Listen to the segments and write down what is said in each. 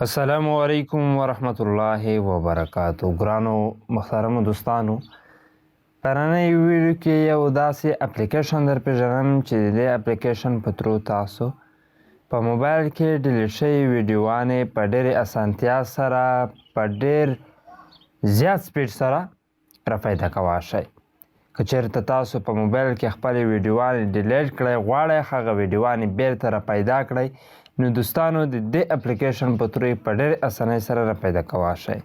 السلام علیکم ورحمت الله وبرکاتو. ګرانو محترمو دوستانو، پرانه ویډیو کې یو داسې اپلیکیشن در پیژنم چې د دې اپلیکیشن په ترو تاسو په موبایل کې ډیلیټ شوي ویډیوانې په ډېرې اسانتیا سره په ډېر زیات سپیډ سره راپیدا کولی شئ. که چېرته تاسو په موبایل کې خپلې ویډیوانې ډیلیټ کړئ، غواړئ هغه ویډیوانې بیرته راپیدا کړئ، نو دوستانو د دې اپلیکیشن په ترو په ډېرې اسانۍ سره راپیدا کولی شئ.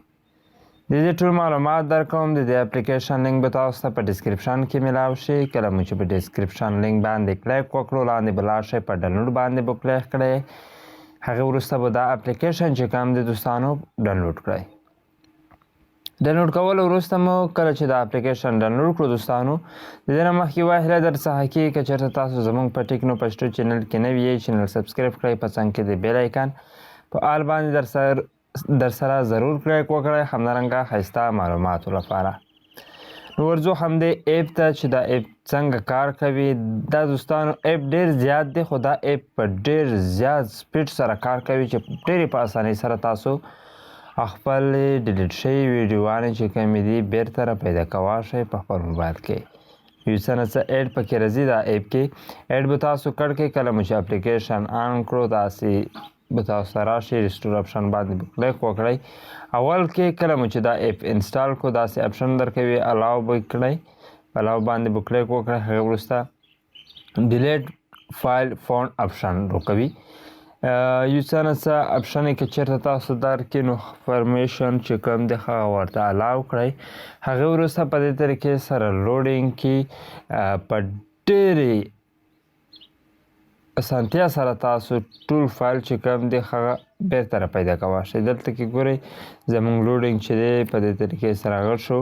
د دې ټول معلومات درکوم. د دې اپلیکیشن لینک به تاسو ته په ډسکرپشن کې میلاو شي. کله مو چې په ډسکرپشن لینک باندې کلیک وکړو، لاندې به لاړ شئ، په ډاونلوډ باندې به کلیک کړئ. هغې وروسته به دا اپلیکیشن چې کوم دی دوستانو ډاونلوډ کړئ. ډاونلوډ کولو وروسته مو کله چې دا اپلیکیشن ډاونلوډ کړو دوستانو، د دې نه مخکې یوه هیله در څخه کېږي که چېرته تاسو زموږ په ټیکنو پښتو چینل کې نوي یې، چینل سبسکرایب کړئ، په څنګ کې د بیل آیکن په آل باندې در سره ضرور کلیک وکړئ، همدارنګه ښایسته معلوماتو لپاره. نو ورځو همدې ایپ ته چې دا ایپ څنګه کار کوي. دا دوستانو ایپ ډېر زیات دی، خو دا ایپ په ډېر زیات سپیډ سره کار کوي چې ډېرې په اسانۍ سره تاسو خپل ډیلیټ شوي ویډیوانې چې کومې دي بیرته راپیدا کولی شئ په خپل موبایل کې. یو څه نه څه ایډ پکې راځي دا ایپ کې. ایډ به تاسو کړ کې کله مو چې اپلیکیشن آن کړو، داسې به تاسو ته راشي، ریسټور اپشن باندې به کلیک وکړئ. اول کې کله مو چې دا ایپ انسټال کړو، داسې اپشن درکوي، الاو به کړئ، الاو باندې به کلیک وکړئ. هغې وروسته ډیلیټ فایل فاونډ اپشن راکوي. یو څه نه څه اپشن یې که چېرته تاسو درکړي، نو فرمیشن چې کوم دی هغه ورته الاو کړئ. هغې وروسته په دې طریقې سره لوډینګ کې په ډېرې اسانتیا سره تاسو ټول فایل چې کوم دی هغه بیرته راپیدا کولی شئ. دلته کې ګورئ زموږ لوډینګ چې دی په دې طریقې سره هغه شو.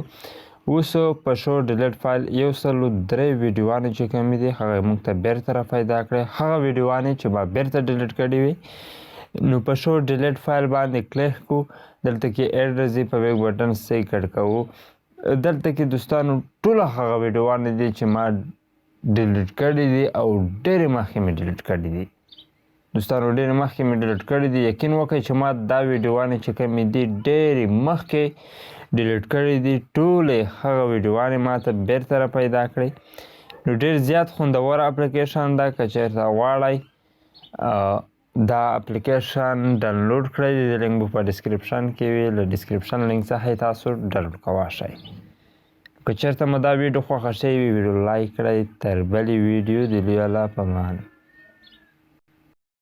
اوس په شو ډیلیټ فایل 103 ویډیوانې چې کومې دي هغه موږ ته بیرته راپیدا کړئ. هغه ویډیوانې چې ما بیرته ډیلیټ کړي وي، نو په شو ډیلیټ فایل باندې کلیک کړو. دلته کې ایډ راځي، په بیک بټن صحیح کټ کوو. دلته کې دوستانو ټوله هغه ویډیوانې دي چې ما ډیلیټ کړي دي او ډېرې مخکې مې ډیلیټ کړي دي. دوستانو ډېرې مخکې مې ډیلیټ کړي دي. یقین وکړئ چې ما دا ویډیوانې چې کومې دي ډېرې مخکې ډیلیټ کړي دي. ټولې هغه ویډیوانې ما ته بیرته راپیدا کړئ. نو ډېر زیات خوندور اپلیکیشن ده. که چېرته غواړئ دا اپلیکیشن ډاونلوډ کړئ، د دې لینک به په ډسکرپشن کې وي، له ډسکرپشن لینک څخه یې تاسو ډاونلوډ کولی شئ. که چېرته مو دا ویډیو خوښه شوې وي، ویډیو لایک کړئ. تر بلې ویډیو د لوی الله په امان.